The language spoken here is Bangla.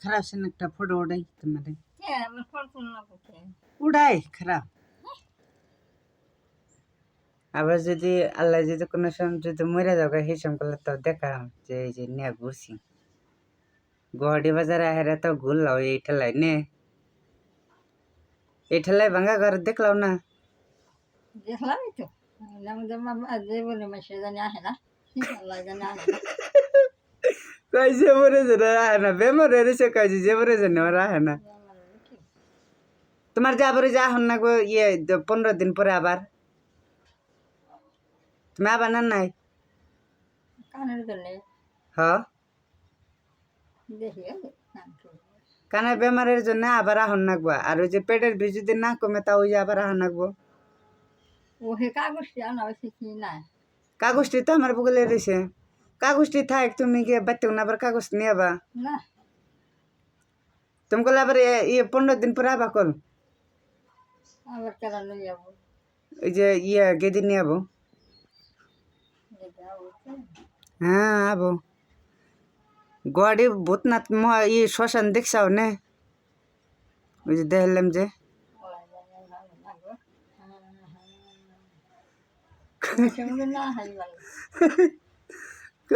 খারাপ সেন একটা ফটো উড়াই তোমারে হ্যাঁ আমি ফটো না করতে উড়াই খারাপ আবার যদি আল্লাহ যদি কোনো সময় যদি মরে যাও সেই সময় করলে তো দেখাম যে এই যে নিয়ে ঘুরছি গুয়াহাটি বাজারে হেরে তো ঘুরলাম এই ঠেলায় নে এই ঠেলায় ভাঙা ঘর দেখলাম না দেখলামই তো আমাদের মামা যে বলে মাসে জানি আসে না আল্লাহ জানি আসে না কই যে মরে যেন আহে না বেমর হয়েছে কই যে মরে যেন ওরা আহে না তোমার যে আবার যে আহন না গো ইয়ে 15 দিন পরে আবার তুমি আবার না নাই কানের জন্য হ দেখি কানের বেমারের জন্য আবার আহন নাকবো আর ওই যে পেটের বীজ যদি না কমে তা ওই যে আবার আহন নাকবো ও হে কাগজটি আনা হয়েছে কি না কাগজটি তো আমার বগলে রয়েছে কাগজটি থাক তুমি গিয়ে বাচ্চাও না আবার কাগজ নিয়ে আবা না তুমি কল আবার ইয়ে 15 দিন পরে আবার কল আবার কেন লই যাবো ওই যে ইয়ে গেদি নিয়ে আবো হ্যাঁ আবো গুয়াহাটি ভূতনাথ ই শ্মশান দেখছাও নে ওই যে দেখলাম যে না হাই ভালো